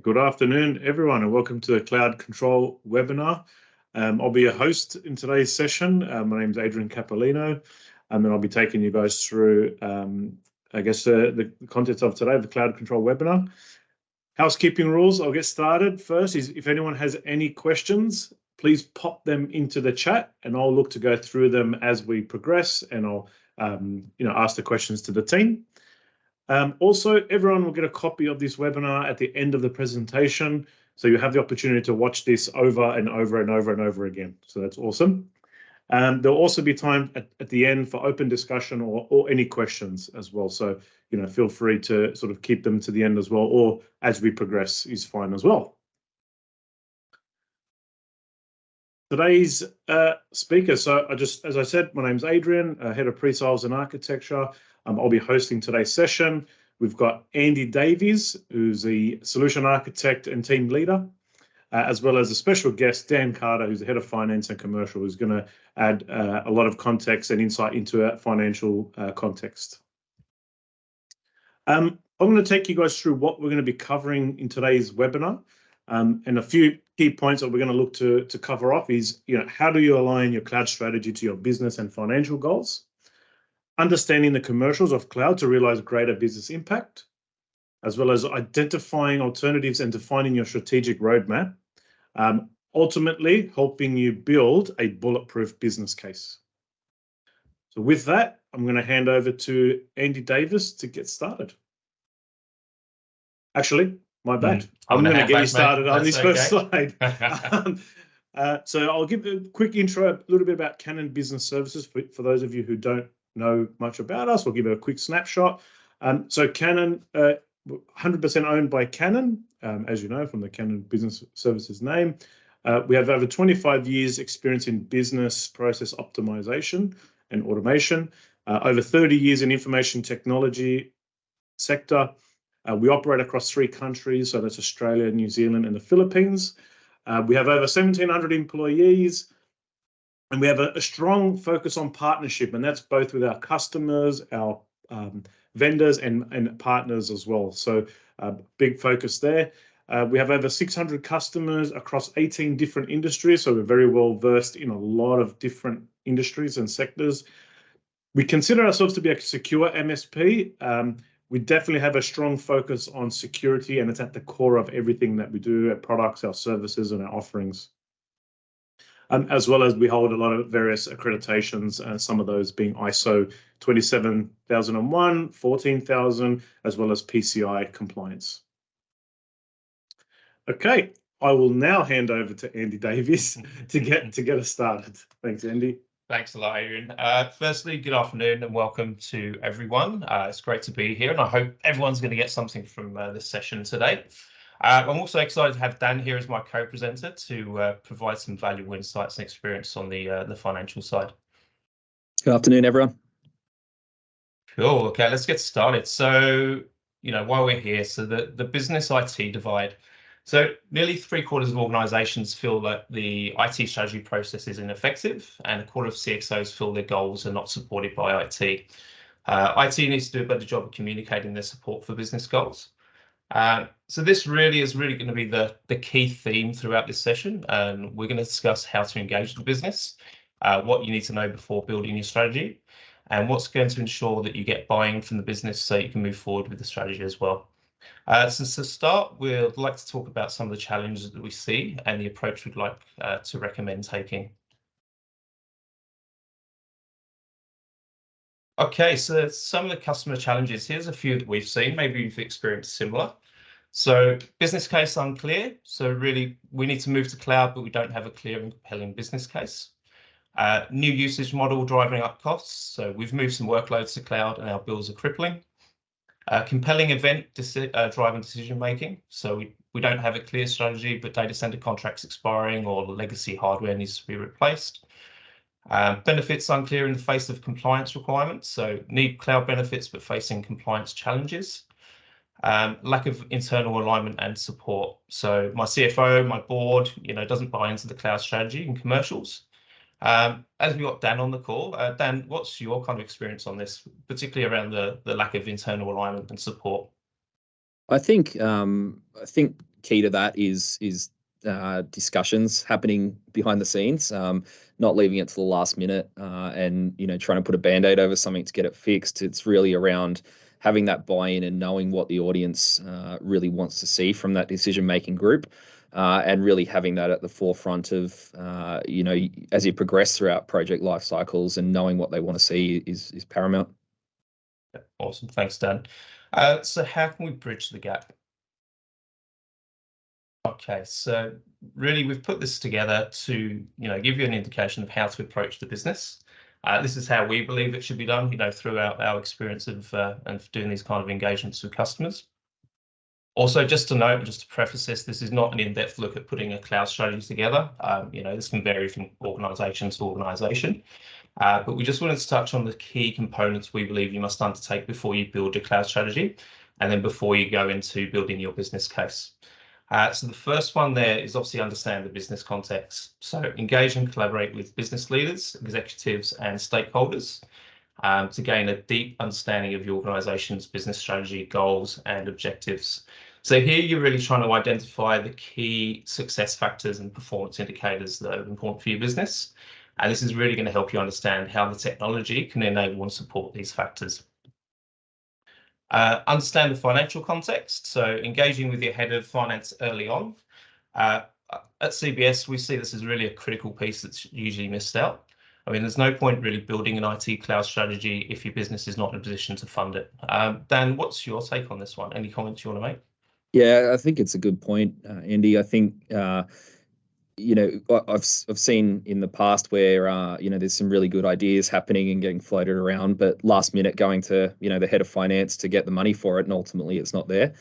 Good afternoon, everyone, and welcome to the Cloud Control webinar. I'll be your host in today's session. My name is Adrian Capolino, and I'll be taking you guys through, the contents of today, the Cloud Control webinar. Housekeeping rules, I'll get started. First is if anyone has any questions, please pop them into the chat, and I'll look to go through them as we progress, and I'll ask the questions to the team. Also, everyone will get a copy of this webinar at the end of the presentation, so you have the opportunity to watch this over and over and over and over again. So that's awesome. There'll also be time at the end for open discussion or any questions as well. So, feel free to sort of keep them to the end as well, or as we progress is fine as well. Today's speaker, so as I said, my name's Adrian, Head of Pre-Sales and Architecture. I'll be hosting today's session. We've got Andy Davies, who's the Solution Architect and Team Leader, as well as a special guest, Dan Carter, who's the Head of Finance and Commercial, who's going to add a lot of context and insight into a financial context. I'm going to take you guys through what we're going to be covering in today's webinar. And a few key points that we're going to look to cover off is, how do you align your cloud strategy to your business and financial goals? Understanding the commercials of cloud to realize greater business impact, as well as identifying alternatives and defining your strategic roadmap, ultimately helping you build a bulletproof business case. So with that, I'm going to hand over to Andy Davis to get started. Actually, my bad. I'm going to get you started on this first slide. So I'll give a quick intro, a little bit about Canon Business Services for those of you who don't know much about us. We'll give it a quick snapshot. So Canon, 100% owned by Canon, as you know from the Canon Business Services name. We have over 25 years experience in business process optimization and automation, over 30 years in information technology sector. We operate across 3 countries, so that's Australia, New Zealand, and the Philippines. We have over 1,700 employees, and we have a strong focus on partnership, and that's both with our customers, our vendors, and partners as well. So big focus there. We have over 600 customers across 18 different industries, so we're very well versed in a lot of different industries and sectors. We consider ourselves to be a secure MSP. We definitely have a strong focus on security, and it's at the core of everything that we do, our products, our services, and our offerings. As well as we hold a lot of various accreditations, some of those being ISO 27001, 14000, as well as PCI compliance. Okay, I will now hand over to Andy Davies to get us started. Thanks, Andy. Thanks a lot, Adrian. Firstly, good afternoon and welcome to everyone. It's great to be here, and I hope everyone's going to get something from this session today. I'm also excited to have Dan here as my co-presenter to provide some valuable insights and experience on the financial side. Good afternoon, everyone. Cool. Okay, let's get started. So, while we're here, so the business IT divide. So nearly 3/4 of organizations feel that the IT strategy process is ineffective, and 1/4 of CXOs feel their goals are not supported by IT. IT needs to do a better job of communicating their support for business goals. So this is really going to be the key theme throughout this session, and we're going to discuss how to engage the business, what you need to know before building your strategy, and what's going to ensure that you get buy-in from the business so you can move forward with the strategy as well. So to start, we'd like to talk about some of the challenges that we see and the approach we'd like to recommend taking. Okay, so some of the customer challenges. Here's a few that we've seen. Maybe you've experienced similar. So business case unclear. So really, we need to move to cloud, but we don't have a clear and compelling business case. New usage model driving up costs. So we've moved some workloads to cloud and our bills are crippling. Compelling event driving decision making. So we don't have a clear strategy, but data center contracts expiring or legacy hardware needs to be replaced. Benefits unclear in the face of compliance requirements. So need cloud benefits, but facing compliance challenges. Lack of internal alignment and support. So my CFO, my board, doesn't buy into the cloud strategy and commercials. As we got Dan on the call, Dan, what's your kind of experience on this, particularly around the lack of internal alignment and support? I think key to that is discussions happening behind the scenes, not leaving it to the last minute, and trying to put a band-aid over something to get it fixed. It's really around having that buy-in and knowing what the audience really wants to see from that decision-making group, and really having that at the forefront of as you progress throughout project life cycles, and knowing what they want to see is paramount. Awesome, thanks, Dan. So how can we bridge the gap? Okay, so really we've put this together to give you an indication of how to approach the business. This is how we believe it should be done, throughout our experience of doing these kind of engagements with customers. Also, just to note, just to preface this is not an in-depth look at putting a cloud strategy together. This can vary from organisation to organisation, but we just wanted to touch on the key components we believe you must undertake before you build a cloud strategy, and then before you go into building your business case. So the first one there is obviously understand the business context. So engage and collaborate with business leaders, executives, and stakeholders to gain a deep understanding of your organization's business strategy, goals, and objectives. So here you're really trying to identify the key success factors and performance indicators that are important for your business. And this is really going to help you understand how the technology can enable and support these factors. Understand the financial context, so engaging with your head of finance early on. At CBS, we see this as really a critical piece that's usually missed out. I mean, there's no point really building an IT cloud strategy if your business is not in a position to fund it. Dan, what's your take on this one? Any comments you want to make? Yeah, I think it's a good point, Andy. I think I've seen in the past where there's some really good ideas happening and getting floated around, but last minute going to the head of finance to get the money for it, and ultimately it's not there.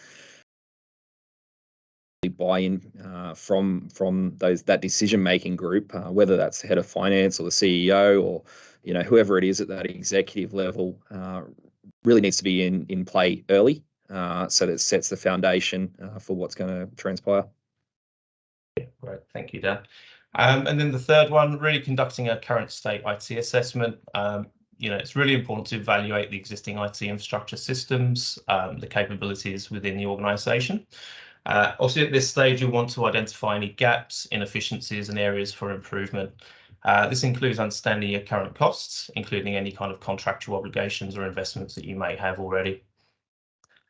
Buy-in from that decision-making group, whether that's the head of finance or the CEO or whoever it is at that executive level, really needs to be in play early, so that it sets the foundation for what's going to transpire. Great, thank you, Dan. And then the third one, really conducting a current state IT assessment. It's really important to evaluate the existing IT infrastructure systems, the capabilities within the organisation. Also, at this stage, you want to identify any gaps, inefficiencies, and areas for improvement. This includes understanding your current costs, including any kind of contractual obligations or investments that you may have already.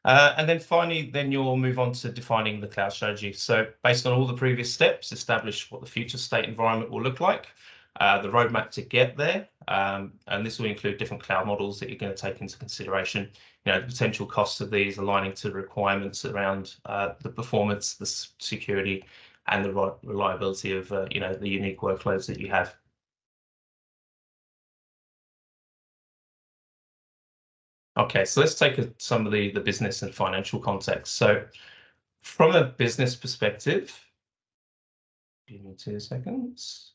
And then finally, you'll move on to defining the cloud strategy. So based on all the previous steps, establish what the future state environment will look like, the roadmap to get there, and this will include different cloud models that you're going to take into consideration, the potential costs of these aligning to requirements around the performance, the security, and the reliability of the unique workloads that you have. Okay, so let's take some of the business and financial context. So from a business perspective, give me 2 seconds.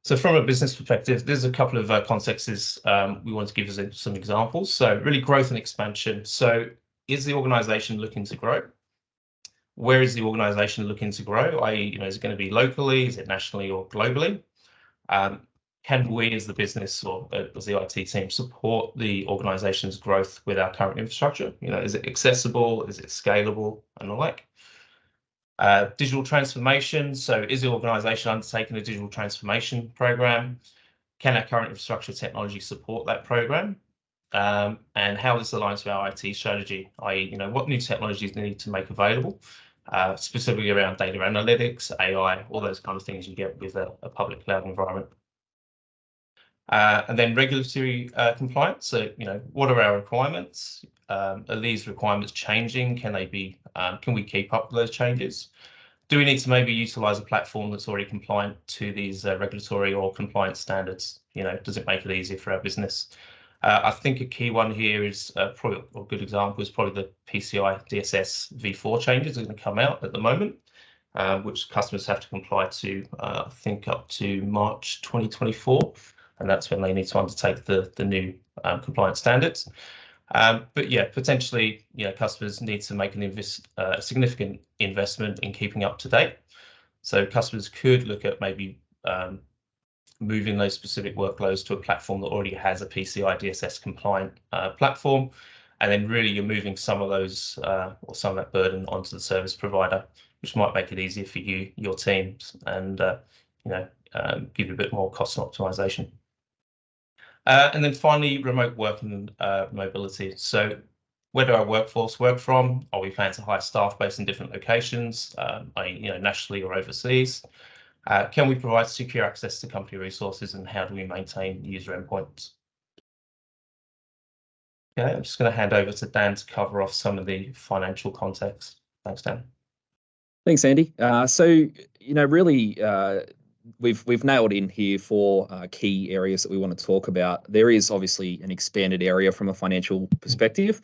So from a business perspective, there's a couple of contexts we want to give as some examples. So really growth and expansion. So is the organization looking to grow? Where is the organization looking to grow? i.e., is it going to be locally? Is it nationally or globally? Can we as the business or as the IT team support the organization's growth with our current infrastructure? Is it accessible? Is it scalable and the like? Digital transformation. So is the organization undertaking a digital transformation program? Can our current infrastructure technology support that program? And how this aligns to our IT strategy, i.e., what new technologies they need to make available, specifically around data analytics, AI, all those kind of things you get with a public cloud environment. And then regulatory compliance. So, what are our requirements? Are these requirements changing? Can we keep up with those changes? Do we need to maybe utilize a platform that's already compliant to these regulatory or compliance standards? Does it make it easier for our business? I think a key one here is probably a good example is probably the PCI DSS v4 changes that are going to come out at the moment, which customers have to comply to, I think, up to March 2024. And that's when they need to undertake the new compliance standards. But yeah, potentially, customers need to make a significant investment in keeping up to date. So customers could look at maybe moving those specific workloads to a platform that already has a PCI DSS compliant platform. And then really you're moving some of those or some of that burden onto the service provider, which might make it easier for you, your teams, and give you a bit more cost optimization. And then finally, remote working and mobility. So where do our workforce work from? Are we planning to hire staff based in different locations, nationally or overseas? Can we provide secure access to company resources, and how do we maintain user endpoints? Okay, I'm just going to hand over to Dan to cover off some of the financial context. Thanks, Dan. Thanks, Andy. Really, we've nailed in here 4 key areas that we want to talk about. There is obviously an expanded area from a financial perspective,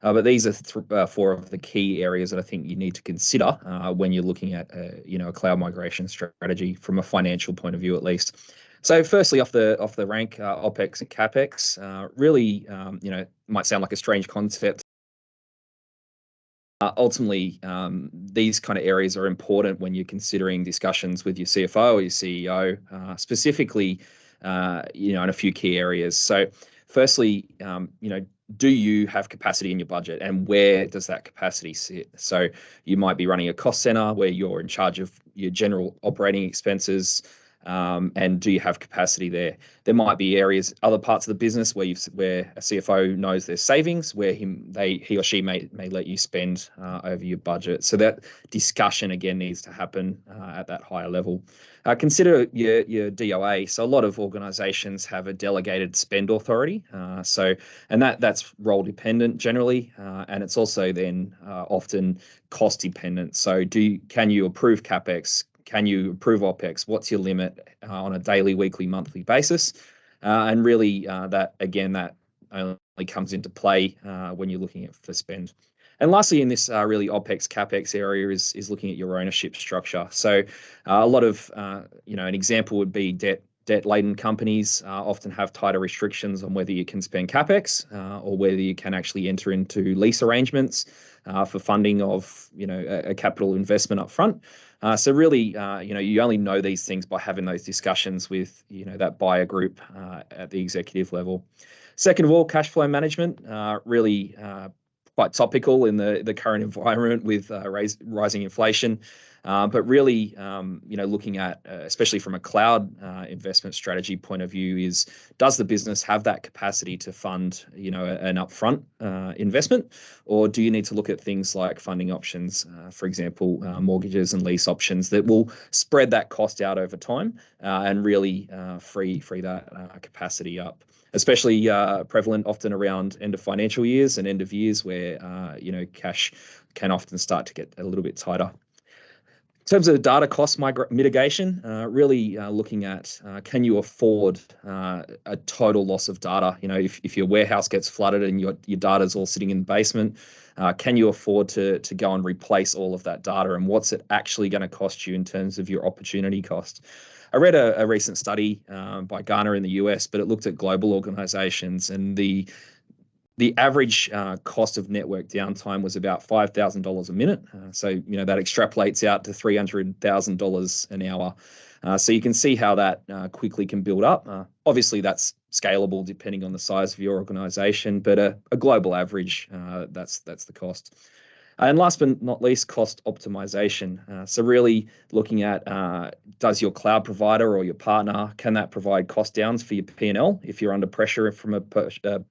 but these are 4 of the key areas that I think you need to consider when you're looking at a cloud migration strategy from a financial point of view, at least. So firstly, off the rank, OPEX and CAPEX, really, might sound like a strange concept. Ultimately, these kind of areas are important when you're considering discussions with your CFO or your CEO, specifically, in a few key areas. So firstly, do you have capacity in your budget, and where does that capacity sit? So you might be running a cost center where you're in charge of your general operating expenses. And do you have capacity there? There might be areas, other parts of the business where a CFO knows there's savings, where he or she may let you spend over your budget. So that discussion again needs to happen at that higher level. Consider your DOA. So a lot of organizations have a delegated spend authority. And that's role dependent generally, and it's also then often cost dependent. So can you approve CapEx? Can you approve OPEX? What's your limit on a daily, weekly, monthly basis? And really, that only comes into play when you're looking for spend. And lastly, in this really OPEX, CapEx area is looking at your ownership structure. So a lot of, an example would be debt-laden companies often have tighter restrictions on whether you can spend CapEx or whether you can actually enter into lease arrangements for funding of, a capital investment up front. So really, you only know these things by having those discussions with, that buyer group at the executive level. Second of all, cash flow management, really quite topical in the current environment with rising inflation. But really, looking at, especially from a cloud investment strategy point of view, does the business have that capacity to fund, an upfront investment, or do you need to look at things like funding options, for example, mortgages and lease options that will spread that cost out over time and really free that capacity up? Especially prevalent often around end of financial years and end of years where, cash can often start to get a little bit tighter. In terms of data cost mitigation, really looking at can you afford a total loss of data? If your warehouse gets flooded and your data is all sitting in the basement, can you afford to go and replace all of that data? And what's it actually going to cost you in terms of your opportunity cost? I read a recent study by Gartner in the US, but it looked at global organizations, and the average cost of network downtime was about $5,000 a minute. So that extrapolates out to $300,000 an hour. So you can see how that quickly can build up. Obviously, that's scalable depending on the size of your organization, but a global average, that's the cost. And last but not least, cost optimization. So really looking at, does your cloud provider or your partner, can that provide cost downs for your P&L if you're under pressure from a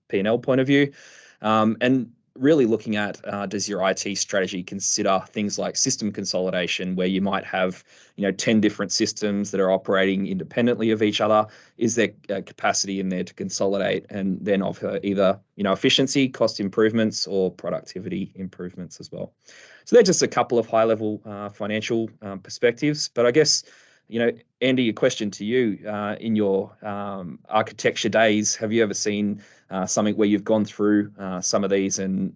P&L point of view? And really looking at, does your IT strategy consider things like system consolidation, where you might have 10 different systems that are operating independently of each other? Is there capacity in there to consolidate and then offer either efficiency, cost improvements, or productivity improvements as well? So they're just a couple of high-level financial perspectives. But I guess, Andy, a question to you. In your architecture days, have you ever seen something where you've gone through some of these and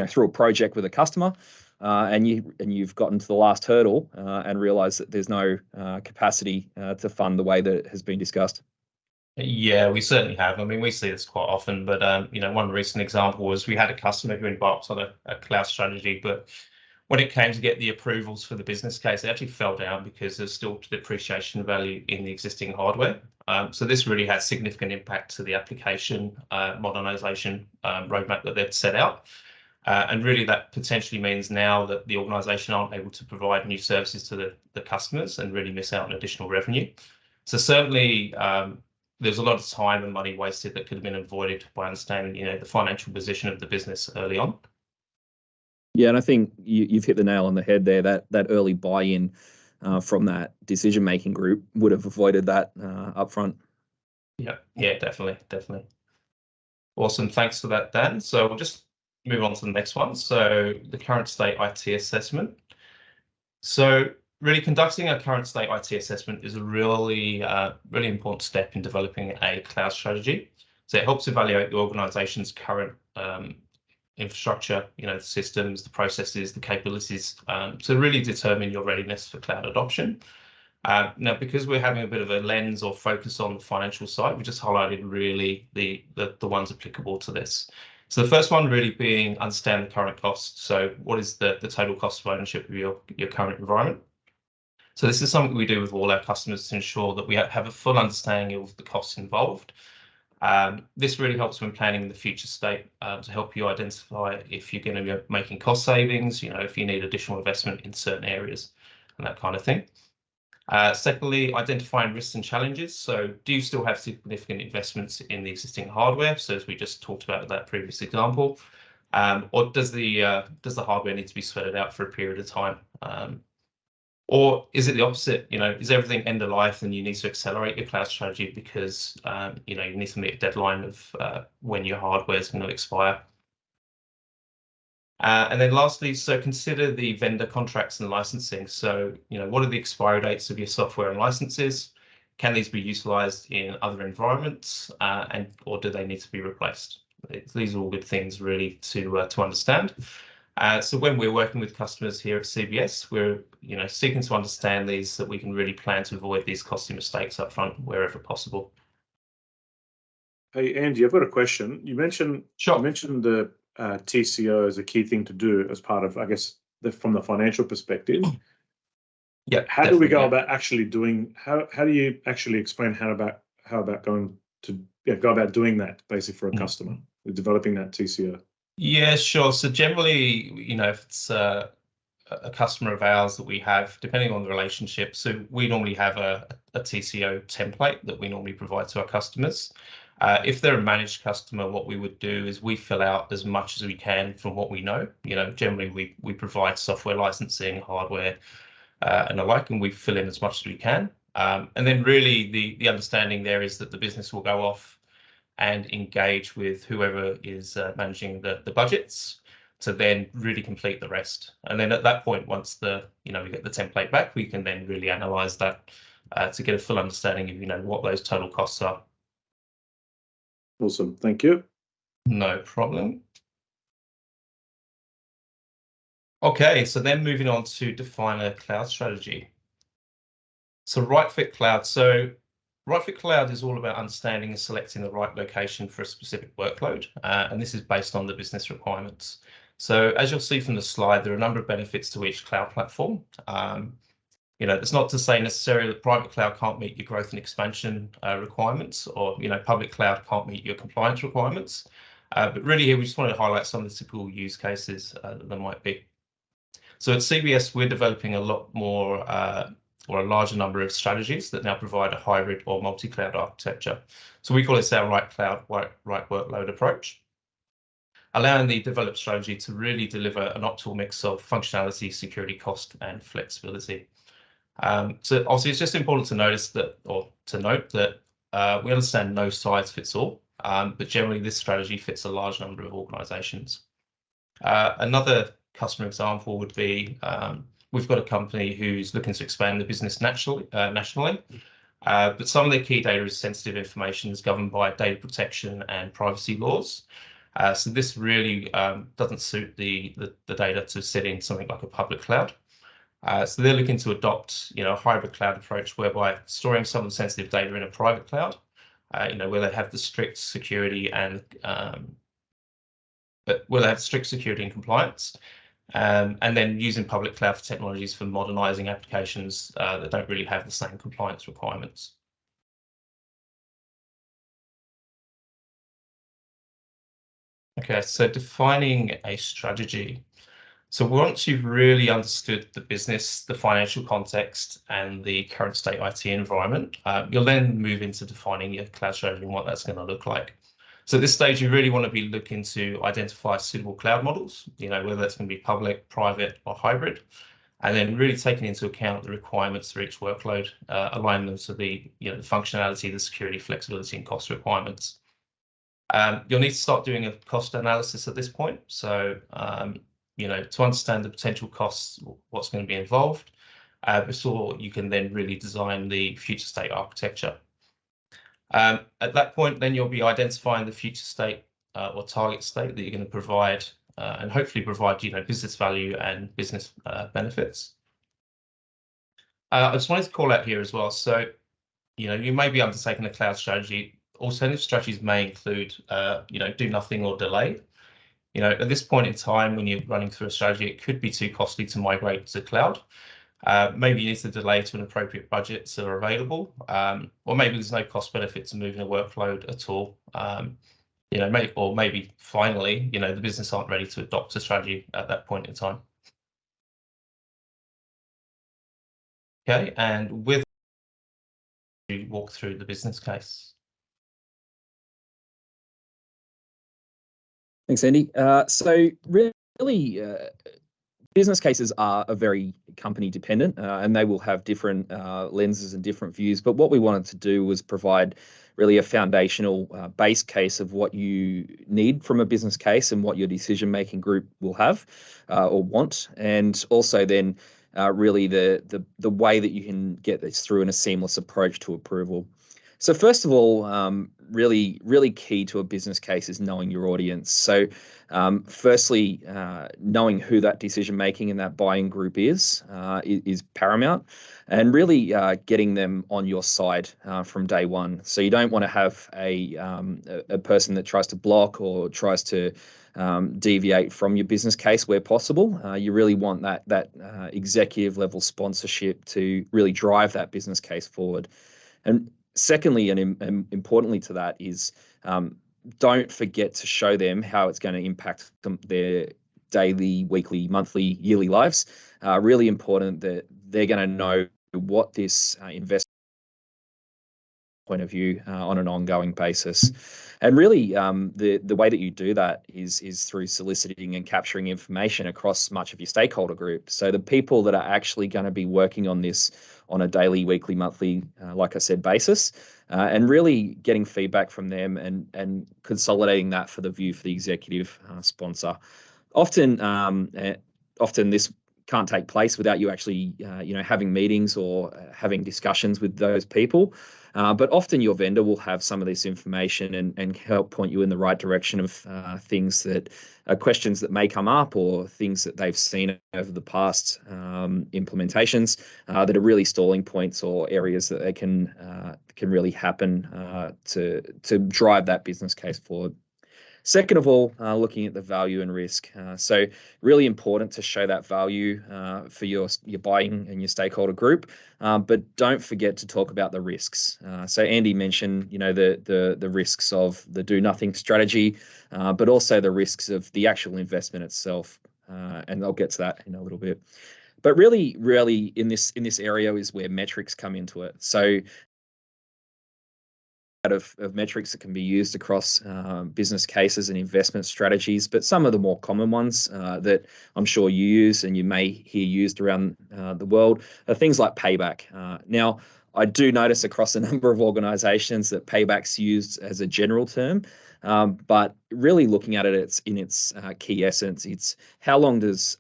through a project with a customer, and you've gotten to the last hurdle and realized that there's no capacity to fund the way that it has been discussed? Yeah, we certainly have. I mean, we see this quite often, but one recent example was we had a customer who embarked on a cloud strategy, but when it came to get the approvals for the business case, it actually fell down because there's still depreciation value in the existing hardware. So this really had significant impact to the application modernization roadmap that they'd set out. And really that potentially means now that the organisation aren't able to provide new services to the customers and really miss out on additional revenue. So certainly there's a lot of time and money wasted that could have been avoided by understanding, the financial position of the business early on. Yeah, and I think you've hit the nail on the head there. That early buy-in from that decision-making group would have avoided that upfront. Yeah, definitely. Awesome, thanks for that, Dan. So we'll just move on to the next one. So the current state IT assessment. So really conducting a current state IT assessment is a really important step in developing a cloud strategy. So it helps evaluate the organization's current infrastructure, the systems, the processes, the capabilities, to really determine your readiness for cloud adoption. Now, because we're having a bit of a lens or focus on the financial side, we just highlighted really the ones applicable to this. So the first one really being understand the current cost. So what is the total cost of ownership of your current environment? So this is something we do with all our customers to ensure that we have a full understanding of the costs involved. This really helps when planning the future state to help you identify if you're going to be making cost savings, if you need additional investment in certain areas and that kind of thing. Secondly, identifying risks and challenges. So do you still have significant investments in the existing hardware? So as we just talked about that previous example, or does the hardware need to be sweated out for a period of time? Or is it the opposite? Is everything end of life and you need to accelerate your cloud strategy because you need to meet a deadline of when your hardware is going to expire? And then lastly, so consider the vendor contracts and licensing. So, what are the expiry dates of your software and licenses? Can these be utilized in other environments or do they need to be replaced? These are all good things really to understand. So when we're working with customers here at CBS, we're seeking to understand these so that we can really plan to avoid these costly mistakes up front wherever possible. Hey, Andy, I've got a question. You mentioned the TCO as a key thing to do as part of, I guess, from the financial perspective. Yeah. How do we go about actually doing? How do you actually explain how about going to go about doing that basically for a customer, developing that TCO? Yeah, sure. So generally, if it's a customer of ours that we have, depending on the relationship, so we normally have a TCO template that we normally provide to our customers. If they're a managed customer, what we would do is we fill out as much as we can from what we know. Generally we provide software licensing, hardware, and the like, and we fill in as much as we can. And then really the understanding there is that the business will go off and engage with whoever is managing the budgets to then really complete the rest. And then at that point, once we get the template back, we can then really analyze that to get a full understanding of what those total costs are. Awesome, thank you. No problem. Okay, so then moving on to define a cloud strategy. So right fit cloud. So right fit cloud is all about understanding and selecting the right location for a specific workload, and this is based on the business requirements. So as you'll see from the slide, there are a number of benefits to each cloud platform. It's not to say necessarily that private cloud can't meet your growth and expansion requirements, or public cloud can't meet your compliance requirements. But really here we just wanted to highlight some of the typical use cases that there might be. So at CBS, we're developing a lot more or a larger number of strategies that now provide a hybrid or multi-cloud architecture. So we call this our right cloud, right workload approach, allowing the developed strategy to really deliver an optimal mix of functionality, security, cost, and flexibility. So obviously it's just important to note that we understand no size fits all, but generally this strategy fits a large number of organizations. Another customer example would be we've got a company who's looking to expand the business nationally, but some of their key data is sensitive information is governed by data protection and privacy laws. So this really doesn't suit the data to sit in something like a public cloud. So they're looking to adopt, a hybrid cloud approach whereby storing some of the sensitive data in a private cloud, where they have the strict security and compliance, and then using public cloud for technologies for modernizing applications that don't really have the same compliance requirements. Okay, so defining a strategy. So once you've really understood the business, the financial context, and the current state IT environment, you'll then move into defining your cloud strategy and what that's going to look like. So at this stage, you really want to be looking to identify suitable cloud models, whether that's going to be public, private, or hybrid, and then really taking into account the requirements for each workload, aligning them to the functionality, the security, flexibility, and cost requirements. You'll need to start doing a cost analysis at this point. So, to understand the potential costs, what's going to be involved, before you can then really design the future state architecture. At that point, then you'll be identifying the future state or target state that you're going to provide, and hopefully provide, business value and business benefits. I just wanted to call out here as well. So, you may be undertaking a cloud strategy. Alternative strategies may include, do nothing or delay. At this point in time, when you're running through a strategy, it could be too costly to migrate to cloud. Maybe you need to delay to an appropriate budgets that are available, or maybe there's no cost benefit to moving a workload at all. Maybe finally, the business aren't ready to adopt a strategy at that point in time. Okay, and with you walk through the business case. Thanks, Andy. So really, business cases are very company dependent, and they will have different lenses and different views. But what we wanted to do was provide really a foundational base case of what you need from a business case and what your decision-making group will have or want, and also then really the way that you can get this through in a seamless approach to approval. So first of all, really key to a business case is knowing your audience. So firstly, knowing who that decision-making and that buying group is paramount, and really getting them on your side from day one. So you don't want to have a person that tries to block or tries to deviate from your business case where possible. You really want that executive level sponsorship to really drive that business case forward. And secondly, and importantly to that, is don't forget to show them how it's going to impact their daily, weekly, monthly, yearly lives. Really important that they're going to know what this investment point of view on an ongoing basis. And really, the way that you do that is through soliciting and capturing information across much of your stakeholder group. So the people that are actually going to be working on this on a daily, weekly, monthly, like I said, basis, and really getting feedback from them and consolidating that for the view for the executive sponsor. Often this can't take place without you actually, having meetings or having discussions with those people. But often your vendor will have some of this information and help point you in the right direction of things that are questions that may come up or things that they've seen over the past implementations that are really stalling points or areas that they can really happen to drive that business case forward. Second of all, looking at the value and risk. So really important to show that value for your buying and your stakeholder group, but don't forget to talk about the risks. So Andy mentioned, the risks of the do nothing strategy, but also the risks of the actual investment itself. And I'll get to that in a little bit. But really in this area is where metrics come into it. So of metrics that can be used across business cases and investment strategies, but some of the more common ones that I'm sure you use and you may hear used around the world are things like payback. Now, I do notice across a number of organizations that payback's used as a general term, but really looking at it in its key essence, it's how long does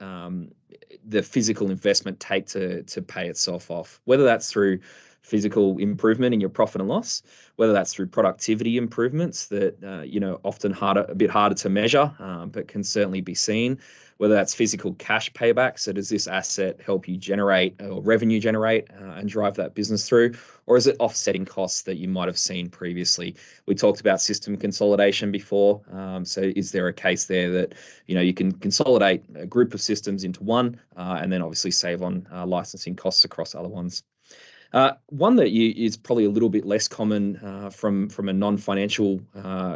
the physical investment take to pay itself off, whether that's through physical improvement in your profit and loss, whether that's through productivity improvements that often a bit harder to measure, but can certainly be seen, whether that's physical cash payback. So does this asset help you generate or revenue generate and drive that business through, or is it offsetting costs that you might have seen previously? We talked about system consolidation before. So is there a case there that you can consolidate a group of systems into one and then obviously save on licensing costs across other ones? One that is probably a little bit less common from a non-financial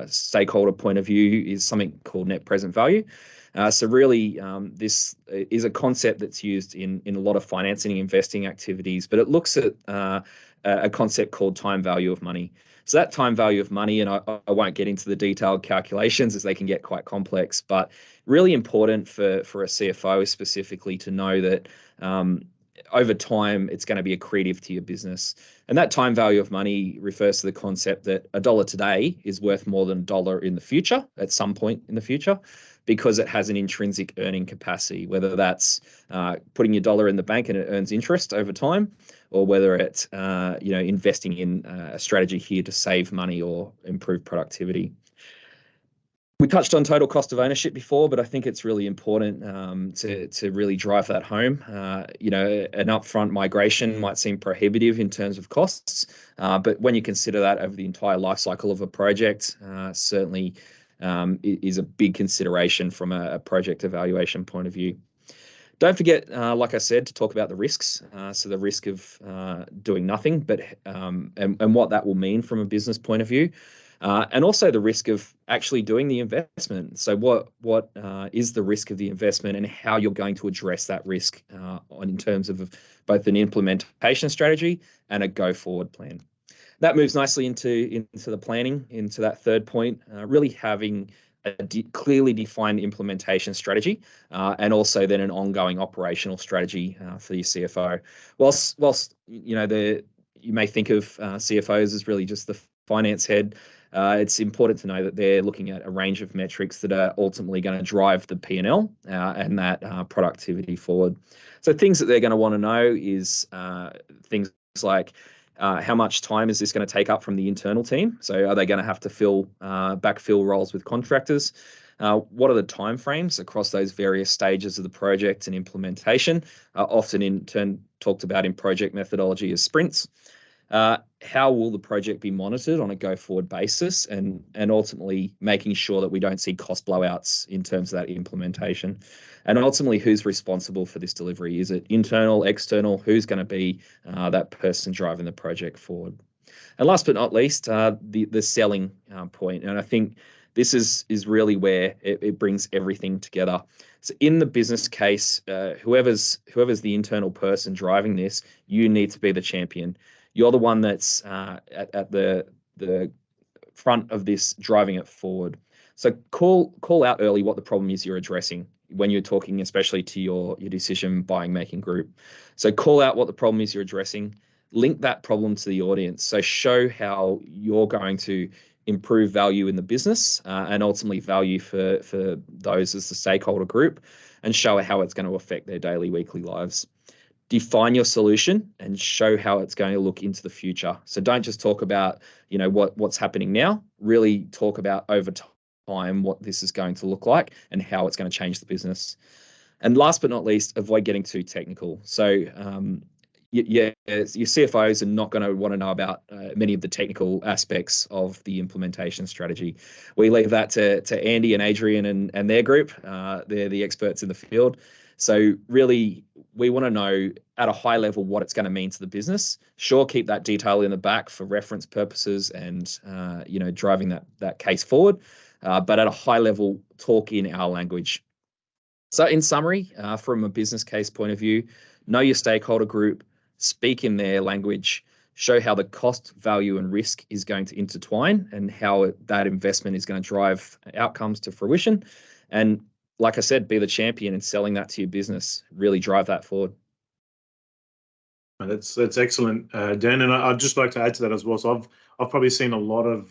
stakeholder point of view is something called net present value. So really, this is a concept that's used in a lot of financing and investing activities, but it looks at a concept called time value of money. So that time value of money, and I won't get into the detailed calculations as they can get quite complex, but really important for a CFO specifically to know that over time, it's going to be accretive to your business. And that time value of money refers to the concept that $1 today is worth more than $1 in the future, at some point in the future, because it has an intrinsic earning capacity, whether that's putting your dollar in the bank and it earns interest over time, or whether it's investing in a strategy here to save money or improve productivity. We touched on total cost of ownership before, but I think it's really important to really drive that home. An upfront migration might seem prohibitive in terms of costs, but when you consider that over the entire life cycle of a project, certainly is a big consideration from a project evaluation point of view. Don't forget, like I said, to talk about the risks. So the risk of doing nothing, but and what that will mean from a business point of view. And also the risk of actually doing the investment. So what is the risk of the investment and how you're going to address that risk in terms of both an implementation strategy and a go-forward plan. That moves nicely into the planning, into that third point, really having a clearly defined implementation strategy and also then an ongoing operational strategy for your CFO. Whilst you may think of CFOs as really just the finance head, it's important to know that they're looking at a range of metrics that are ultimately going to drive the P&L and that productivity forward. So things that they're going to want to know is things like how much time is this going to take up from the internal team? So are they going to have to backfill roles with contractors? What are the timeframes across those various stages of the project and implementation? Often in turn talked about in project methodology as sprints. How will the project be monitored on a go-forward basis, and ultimately making sure that we don't see cost blowouts in terms of that implementation, and ultimately who's responsible for this delivery? Is it internal, external? Who's going to be that person driving the project forward? And last but not least, the selling point. And I think this is really where it brings everything together. So in the business case, whoever's the internal person driving this, you need to be the champion. You're the one that's at the front of this, driving it forward. So call out early what the problem is you're addressing when you're talking, especially to your decision buying making group. So call out what the problem is you're addressing. Link that problem to the audience. So show how you're going to improve value in the business and ultimately value for those as the stakeholder group, and show how it's going to affect their daily, weekly lives. Define your solution and show how it's going to look into the future. So don't just talk about, what's happening now. Really talk about over time what this is going to look like and how it's going to change the business. And last but not least, avoid getting too technical. So your CFOs are not going to want to know about many of the technical aspects of the implementation strategy. We leave that to Andy and Adrian and their group. They're the experts in the field. So really, we want to know at a high level what it's going to mean to the business. Sure, keep that detail in the back for reference purposes and driving that case forward. But at a high level, talk in our language. So in summary, from a business case point of view, know your stakeholder group, speak in their language, show how the cost, value, and risk is going to intertwine and how that investment is going to drive outcomes to fruition. And like I said, be the champion in selling that to your business. Really drive that forward. That's excellent, Dan. And I'd just like to add to that as well. So I've probably seen a lot of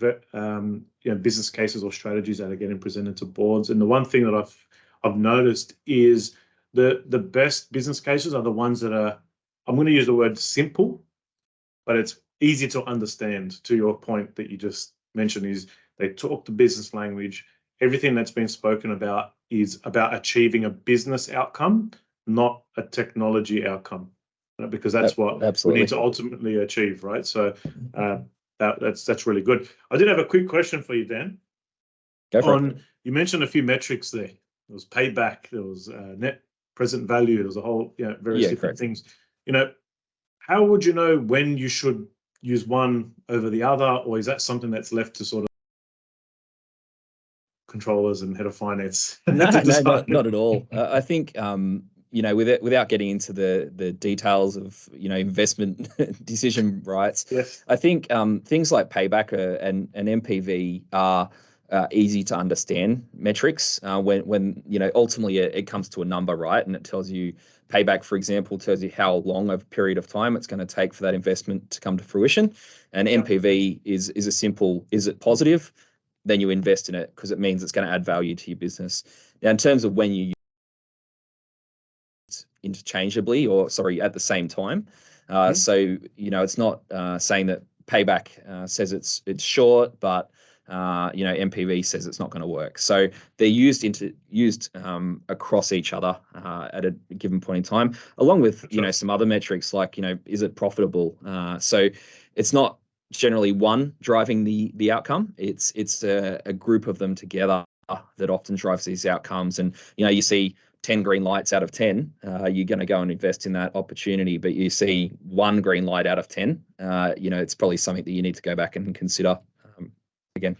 business cases or strategies that are getting presented to boards. And the one thing that I've noticed is the best business cases are the ones that are, I'm going to use the word simple, but it's easy to understand. To your point that you just mentioned, is they talk the business language. Everything that's been spoken about is about achieving a business outcome, not a technology outcome, right? Because that's what Absolutely. we need to ultimately achieve, right? So that's really good. I did have a quick question for you, Dan. Go for it. You mentioned a few metrics there. There was payback, there was net present value, there was a whole various different things. how would you know when you should use one over the other, or is that something that's left to sort of controllers and head of finance? No, not at all. I think without getting into the details of investment decision rights, yes, I think things like payback and NPV are easy to understand metrics when ultimately it comes to a number, right? And it tells you payback, for example, tells you how long of a period of time it's going to take for that investment to come to fruition. And NPV is a simple, is it positive? Then you invest in it because it means it's going to add value to your business. Now, in terms of when you use interchangeably at the same time, so it's not saying that payback says it's short, but NPV says it's not going to work. So they're used across each other at a given point in time, along with some other metrics like is it profitable? So it's not generally one driving the outcome. It's a group of them together that often drives these outcomes. And you see 10 green lights out of 10, you're going to go and invest in that opportunity. But you see one green light out of 10, it's probably something that you need to go back and consider again.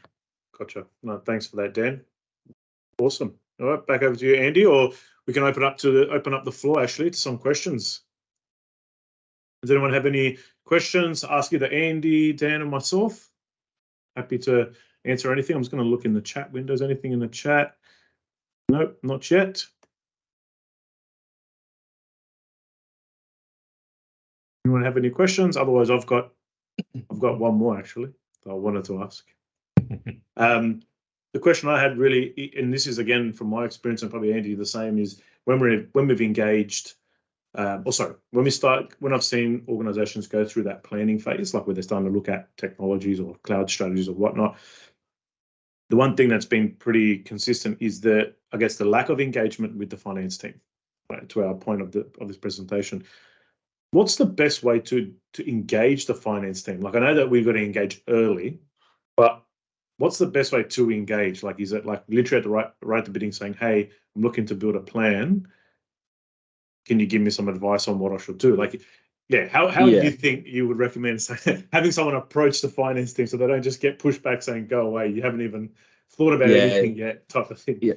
Gotcha. No, thanks for that, Dan. Awesome. All right, back over to you, Andy, or we can open up the floor actually to some questions. Does anyone have any questions? Ask either Andy, Dan, or myself. Happy to answer anything. I'm just going to look in the chat windows. Anything in the chat? Nope, not yet. Anyone have any questions? Otherwise, I've got one more actually that I wanted to ask. The question I had really, and this is again from my experience and probably Andy the same, is when we've engaged. When I've seen organizations go through that planning phase, like where they're starting to look at technologies or cloud strategies or whatnot, the one thing that's been pretty consistent is the lack of engagement with the finance team, right, to our point of this presentation. What's the best way to engage the finance team? Like, I know that we've got to engage early, but what's the best way to engage? Like, is it like literally at right at the beginning saying, hey, I'm looking to build a plan. Can you give me some advice on what I should do? Like, how do you think you would recommend having someone approach the finance team so they don't just get pushed back saying, go away, you haven't even thought about anything yet, type of thing? Yeah.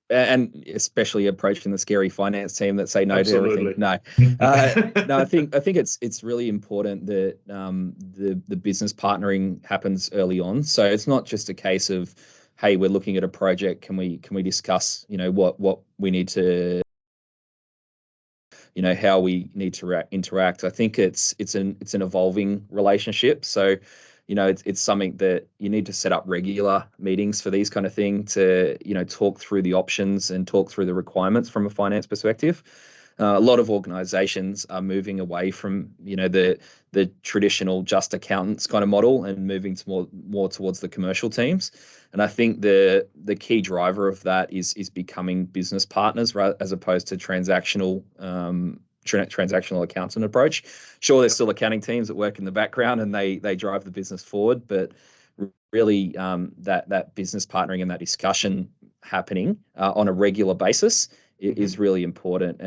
And especially approaching the scary finance team that say no Absolutely. to everything. No, I think it's really important that the business partnering happens early on. So it's not just a case of, hey, we're looking at a project. Can we discuss what we need to, how we need to interact. I think it's an evolving relationship. So it's something that you need to set up regular meetings for these kind of thing to talk through the options and talk through the requirements from a finance perspective. A lot of organizations are moving away from the traditional just accountants kind of model and moving to more towards the commercial teams. And I think the key driver of that is becoming business partners as opposed to transactional accountant approach. Sure, there's still accounting teams that work in the background and they drive the business forward, but really that business partnering and that discussion happening on a regular basis is really important.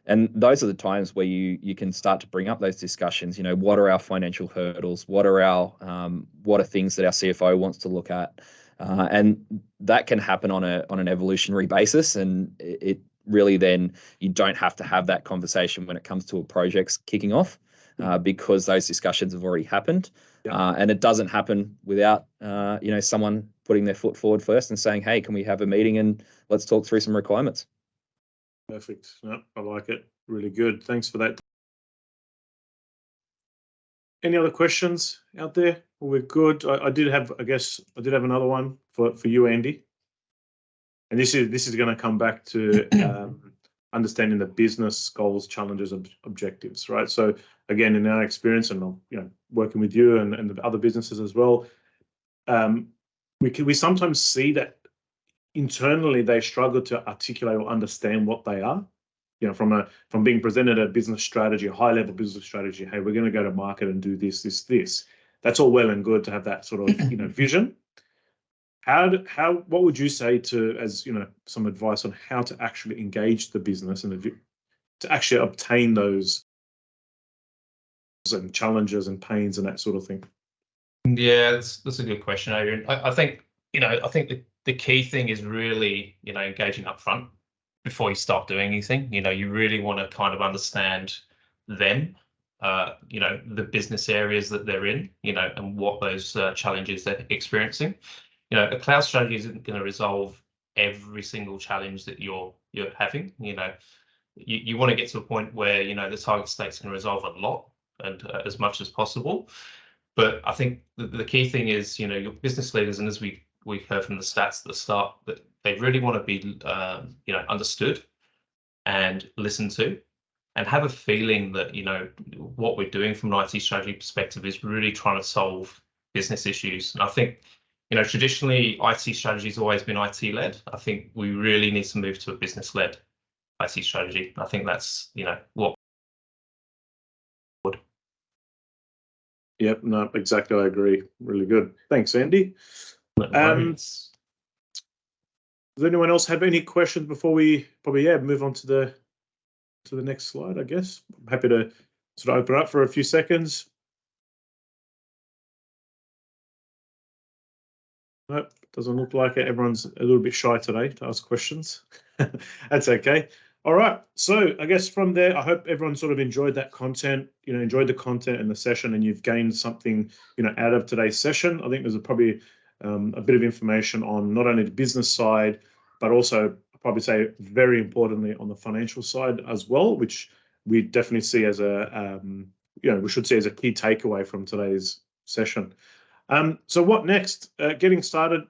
And those are the times where you can start to bring up those discussions. What are our financial hurdles? What are things that our CFO wants to look at? And that can happen on an evolutionary basis, and it really then you don't have to have that conversation when it comes to a project's kicking off because those discussions have already happened. And it doesn't happen without someone putting their foot forward first and saying, hey, can we have a meeting and let's talk through some requirements. Perfect. No, I like it. Really good. Thanks for that. Any other questions out there? Well, we're good. I did have another one for you, Andy. And this is going to come back to understanding the business goals, challenges, objectives, right? So again, in our experience, and working with you and the other businesses as well, we sometimes see that internally they struggle to articulate or understand what they are. From being presented a business strategy, a high-level business strategy. Hey, we're going to go to market and do this. That's all well and good to have that sort of vision. What would you say as some advice on how to actually engage the business and to actually obtain those and challenges and pains and that sort of thing? Yeah, that's a good question, Adrian. I think, I think the key thing is really, engaging up front before you start doing anything. You really want to kind of understand them, the business areas that they're in, and what those challenges they're experiencing. A cloud strategy isn't going to resolve every single challenge that you're having. You want to get to a point where the target state's going to resolve a lot and as much as possible. But I think the key thing is, your business leaders, and as we've heard from the stats at the start, that they really want to be, understood and listened to, and have a feeling that, what we're doing from an IT strategy perspective is really trying to solve business issues. And I think, traditionally IT strategy has always been IT led. I think we really need to move to a business led IT strategy. I think that's, what. Yep, no, exactly. I agree. Really good. Thanks, Andy. Does anyone else have any questions before we probably move on to the next slide? I guess I'm happy to sort of open up for a few seconds. Nope, doesn't look like it. Everyone's a little bit shy today to ask questions. That's okay. All right. So I guess from there, I hope everyone sort of enjoyed that content, enjoyed the content and the session, and you've gained something, out of today's session. I think there's probably a bit of information on not only the business side, but also I'd probably say very importantly on the financial side as well, which we definitely see as we should see as a key takeaway from today's session. So what next? Getting started,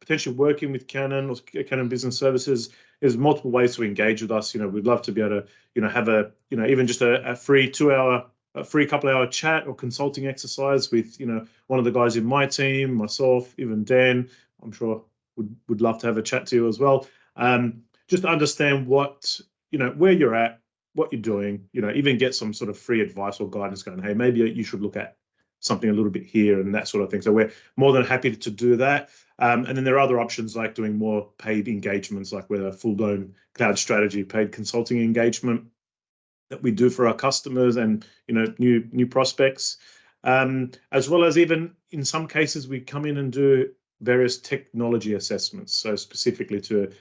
potentially working with Canon or Canon Business Services. There's multiple ways to engage with us. We'd love to be able to, have a, even just a free couple hour chat or consulting exercise with, one of the guys in my team, myself, even Dan. I'm sure would love to have a chat to you as well. Just to understand what, where you're at, what you're doing, even get some sort of free advice or guidance going, hey, maybe you should look at something a little bit here and that sort of thing. So we're more than happy to do that. And then there are other options like doing more paid engagements, like with a full-blown cloud strategy, paid consulting engagement that we do for our customers and, new prospects. As well as even in some cases, we come in and do various technology assessments. So specifically to,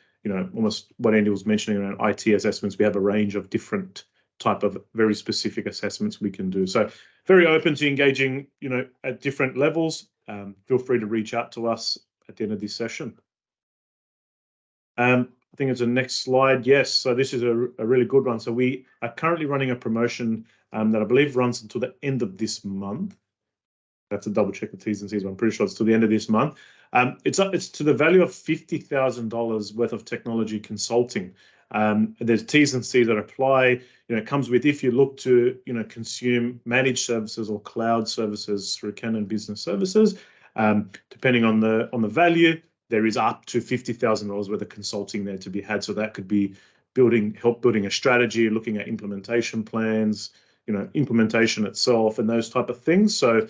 almost what Andy was mentioning around IT assessments, we have a range of different type of very specific assessments we can do. So very open to engaging, at different levels. Feel free to reach out to us at the end of this session. I think it's the next slide. Yes, so this is a really good one. So we are currently running a promotion that I believe runs until the end of this month. I have to double check the T's and C's, but I'm pretty sure it's to the end of this month. It's to the value of $50,000 worth of technology consulting. There's T's and C's that apply. It comes with, if you look to, consume managed services or cloud services through Canon Business Services, depending on the value, there is up to $50,000 worth of consulting there to be had. So that could be help building a strategy, looking at implementation plans, implementation itself and those type of things. So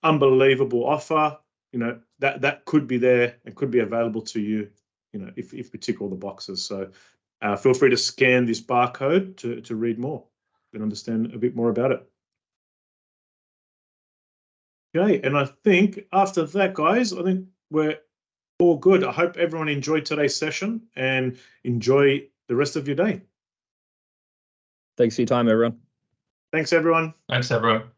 unbelievable offer, that could be there and could be available to you, if we tick all the boxes. So feel free to scan this barcode to read more and understand a bit more about it. Okay, and I think after that, guys, I think we're all good. I hope everyone enjoyed today's session and enjoy the rest of your day. Thanks for your time, everyone. Thanks, everyone. Thanks, everyone.